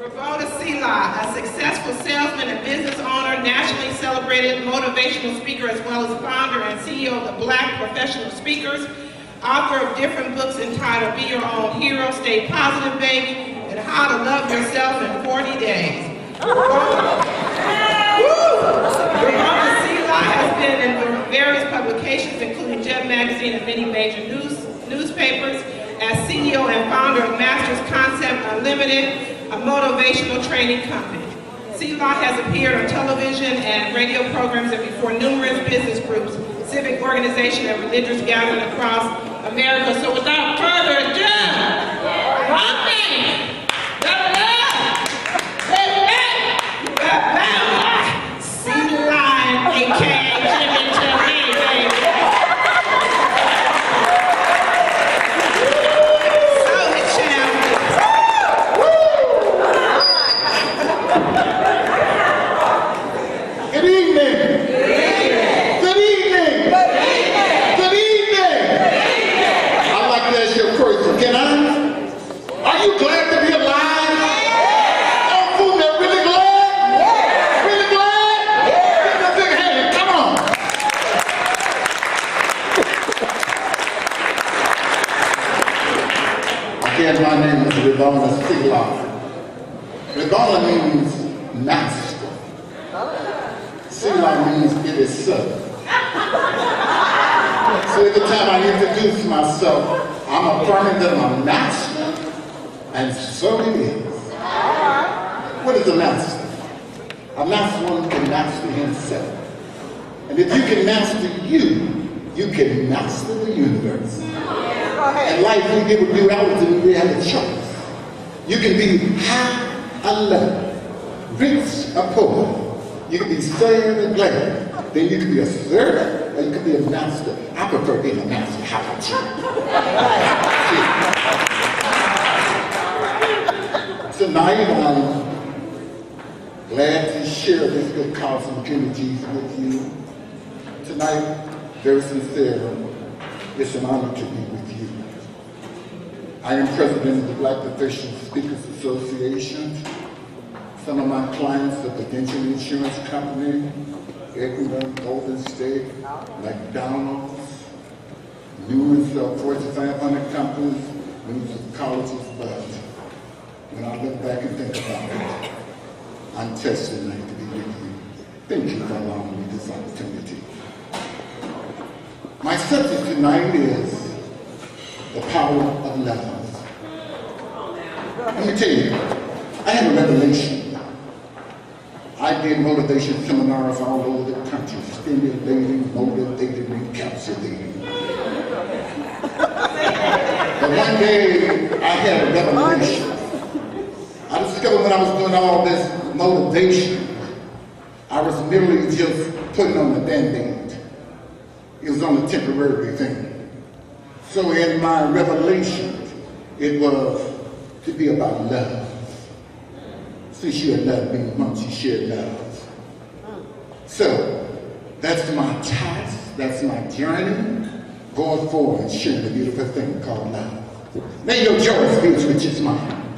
Rabboni Selah, a successful salesman and business owner, nationally celebrated motivational speaker, as well as founder and CEO of the Black Professional Speakers, author of different books entitled Be Your Own Hero, Stay Positive, Baby, and How to Love Yourself in 40 Days. Rabboni Selah has been in various publications, including Jet Magazine and many major newspapers, as CEO and founder of Masters Concept Unlimited, a motivational training company. Selah has appeared on television and radio programs and before numerous business groups, civic organizations, and religious gatherings across America. So without further ado, Selah, aka Jimmy Jimmy, baby. My name is Rabboni Selah. Rabboni means master. Selah means it is so. So every time I introduce myself, I'm affirming that I'm a master, and so it is. What is a master? A master one can master himself. And if you can master you, you can master the universe. In life, we give a duality, we have a choice. You can be high or low, rich or poor. You can be sad or glad. Then you can be a servant, or you can be a master. I prefer being a master. How about you? Tonight, I'm glad to share this good cause of energies with you. Tonight, very sincere, it's an honor to be with you. I am president of the Black Professional Speakers Association. Some of my clients are Prudential Insurance Company, Edinburgh, Golden State, McDonald's, numerous Fortune 500 companies, numerous colleges, but when I look back and think about it, I'm touched tonight to be with you. Thank you for allowing me this opportunity. My subject tonight is the power of love. Let me tell you, I had a revelation. I did motivation seminars all over the country, stimulating, motivating, encapsulating. But one day, I had a revelation. I discovered when I was doing all this motivation, I was merely just putting on the band-aid. It was on a temporary thing. So in my revelation, it was to be about love. Since you had loved me once, you shared love. So that's my task, that's my journey, going forward and sharing the beautiful thing called love. May your joy be as rich as mine.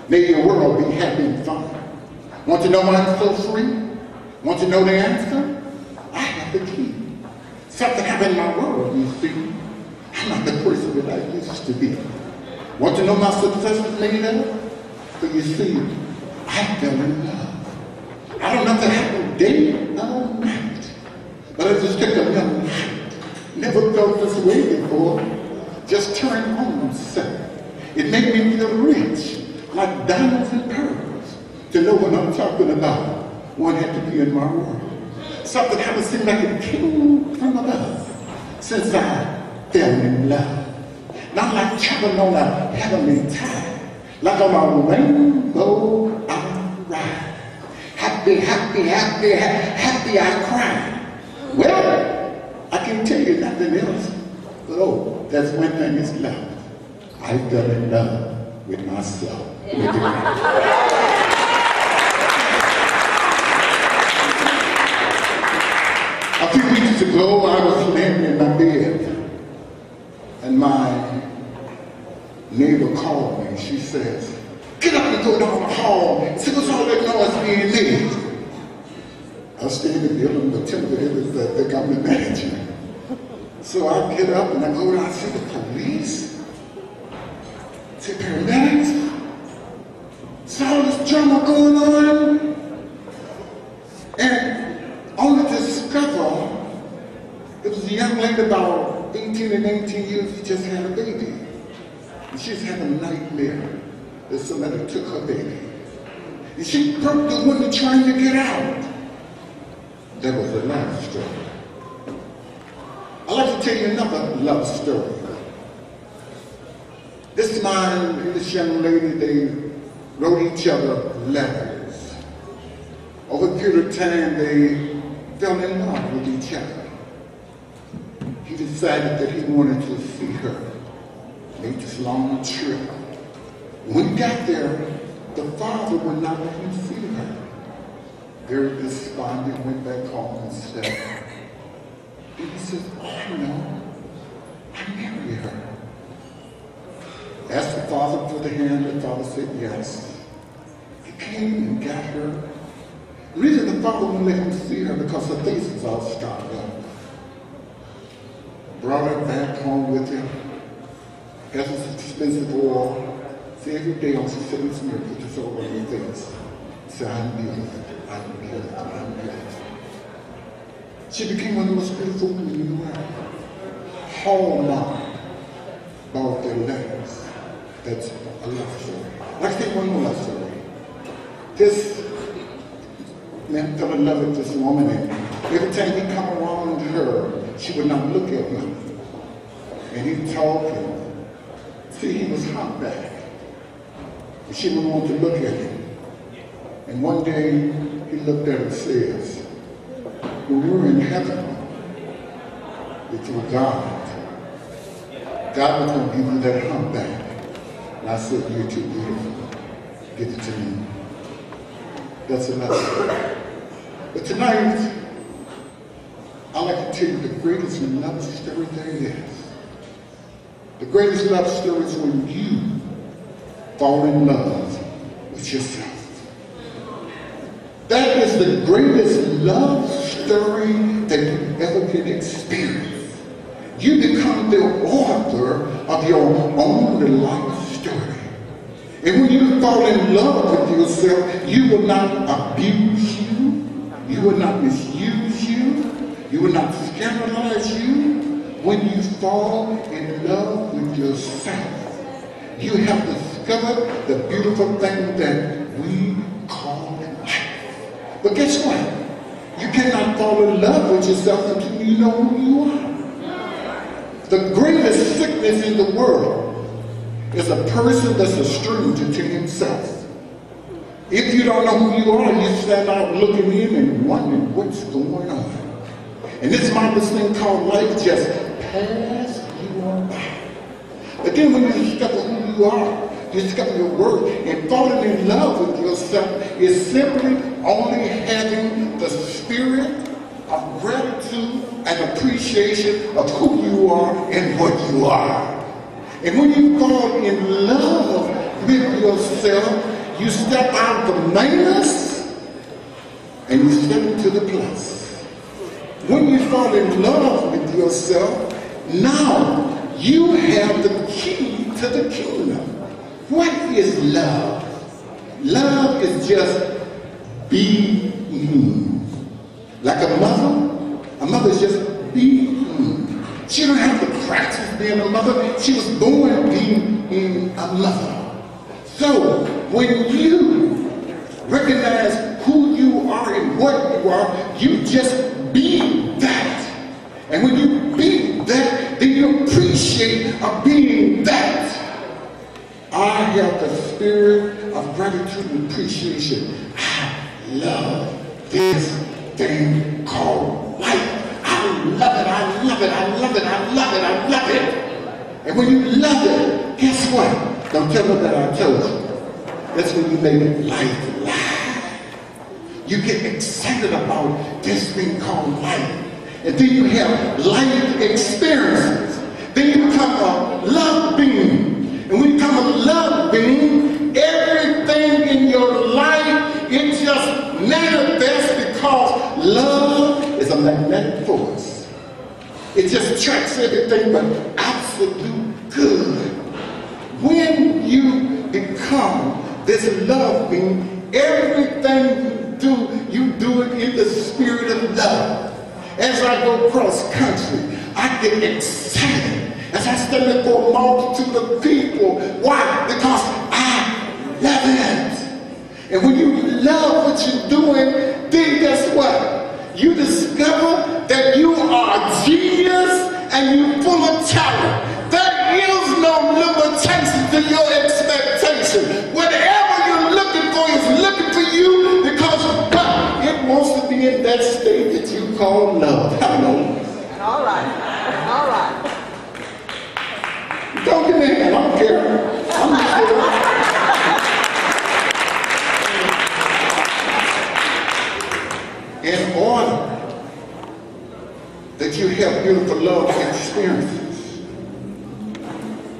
May your world be happy and fun. Want to know why I'm so free? Want to know the answer? I have the key. Something happened in my world, you see. I'm not the person that I used to be. Want to know my success was made of? But you see, I fell in love. I don't know if that happened day or night. But I just took a young night. Never felt this way before. Just turned on so. It made me feel rich, like diamonds and pearls. To know what I'm talking about, one had to be in my world. Something happened seemed like it came from above. Since I fell in love. Not like traveling on a heavenly tide, like on a rainbow I ride. Happy, happy, happy, happy I cry. Well, I can tell you nothing else, but oh, that's one thing is love. I fell in love with myself. A few weeks ago, I was laying in my bed, and my neighbor called me. She says, "Get up and I go down the hall and see what's all that noise being made. I was staying in the building with Timothy, the government manager. So I get up and I go down and see the police, see paramedics. See all this drama going on. And only to discover it was a young lady about 18 and 19 years who just had a baby. And she's had a nightmare that somebody took her baby. And she broke the window trying to get out. That was a love story. I'd like to tell you another love story. This man and this young lady, they wrote each other letters. Over a period of time, they fell in love with each other. He decided that he wanted to see her, made this long trip. When he got there, the father would not let him see her. Very despondent, went back home and said, and he said, oh no, I married her. Asked the father for the hand, the father said yes. He came and got her. The reason the father wouldn't let him see her because her face was all scarred up. Brought her back home with him. Got some expensive oil. See, every day on she said, listen here, put this oil on your face. He said, I'm beautiful. I'm beautiful. I'm beautiful. She became one of the most beautiful women in the world. Hallmark bought their letters. That's a love story. Let's take one more love story. This man fell in love with this woman, and every time he come around her, she would not look at him. And he'd talk, and see, he was humpback. And she would want to look at him. And one day, he looked at her and says, when we were in heaven with your God, God was going to give you that humpback. And I said, you're too beautiful. Give it to me. That's enough. But tonight, I'd like to tell you the greatest love story there is. The greatest love story is when you fall in love with yourself. That is the greatest love story that you ever can experience. You become the author of your own life story. And when you fall in love with yourself, you will not abuse you. You will not misuse you. You will not scandalize you. When you fall in love with yourself, you have discovered the beautiful thing that we call life. But guess what? You cannot fall in love with yourself until you know who you are. The greatest sickness in the world is a person that's a stranger to himself. If you don't know who you are, you stand out looking in and wondering what's going on. And this marvelous thing called life just pass you on by. But then when you discover who you are, you discover your worth, and falling in love with yourself is simply only having the spirit of gratitude and appreciation of who you are and what you are. And when you fall in love with yourself, you step out of the minus and you step into the plus. When you fall in love with yourself, now you have the key to the kingdom. What is love? Love is just being. Like a mother is just being. She don't have to practice being a mother. She was born being a mother. So when you recognize who you are and what you are, you just be that. And when you be that, then you appreciate of being that. I have the spirit of gratitude and appreciation. I love this thing called life. I love it, I love it, I love it, I love it, I love it. And when you love it, guess what? Don't tell them that I told you. That's when you make life live. You get excited about this thing called life. And then you have life experiences. Then you become a love being. And when you become a love being, everything magnetic force. It just tracks everything but absolute good. When you become this love being, everything you do it in the spirit of love. As I go cross country, I get excited as I stand before a multitude of people. Why? Because I love it. And when you love what you're doing, then guess what? You discover that you are a genius and you're full of talent. There is no limitation to your expectation. Whatever you're looking for is looking for you because it wants to be in that state that you call love. Hello. All right. All right. Don't give me a hand. I don't care. I'm just here. In order that you have beautiful love experiences,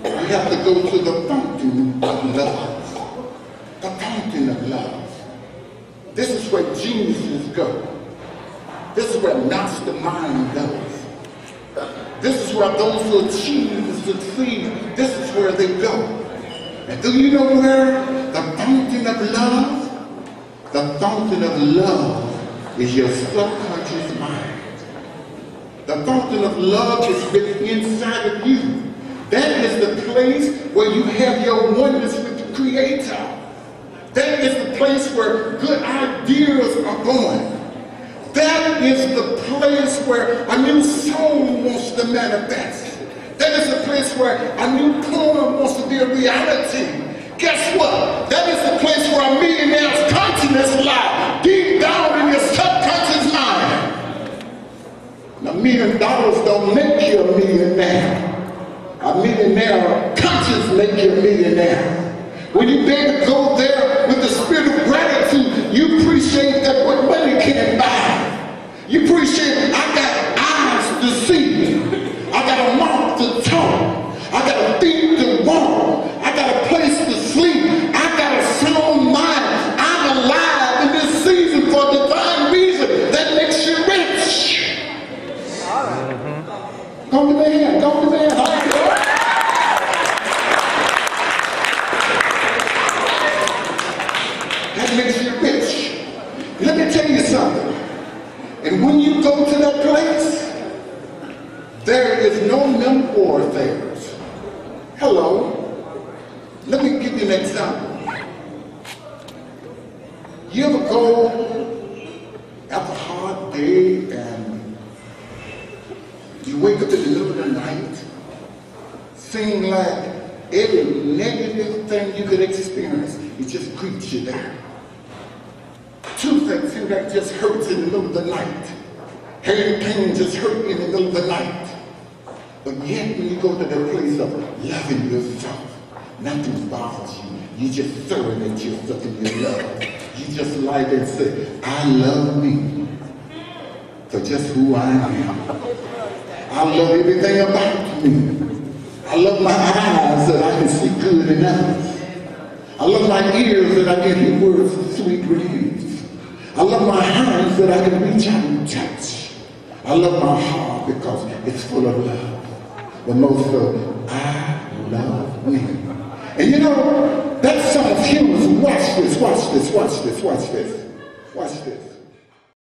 you have to go to the fountain of love. The fountain of love. This is where geniuses go. This is where mastermind goes. This is where those who achieve and succeed, this is where they go. And do you know where the fountain of love? The fountain of love is your subconscious mind. The fountain of love is written inside of you. That is the place where you have your oneness with the Creator. That is the place where good ideas are born. That is the place where a new song wants to manifest. That is the place where a new poem wants to be a reality. Guess what? That is the place where a millionaire's consciousness lies, deep down in your subconscious mind. Now, $1 million don't make you a millionaire. A millionaire conscious make you a millionaire. When you dare to go there with the spirit of gratitude, you appreciate that what money can't buy. You appreciate I got eyes to see. I got a mouth to talk. I got a feet to walk. I got a place to sleep. I got a sound mind. I'm alive in this season for a divine reason that makes you rich. All right. Go to the hand. Go to the hand. That makes you rich. Let me tell you something. And when you go to that place, there is no number there. Hello. Let me give you an example. You ever go after a hard day and you wake up in the middle of the night, seeing like every negative thing you could experience, it just greets you there. Toothache seems like just hurts in the middle of the night. Head pain just hurts in the middle of the night. But yet when you go to the place of loving yourself, nothing bothers you. You just surrender yourself in your love. You just lie there and say, I love me for just who I am. I love everything about me. I love my eyes that I can see good in others. I love my ears that I can hear words of sweet release. I love my hands that I can reach out and touch. I love my heart because it's full of love. But most of I love me. And you know, that sounds humorous. Watch this, watch this, watch this, watch this, watch this.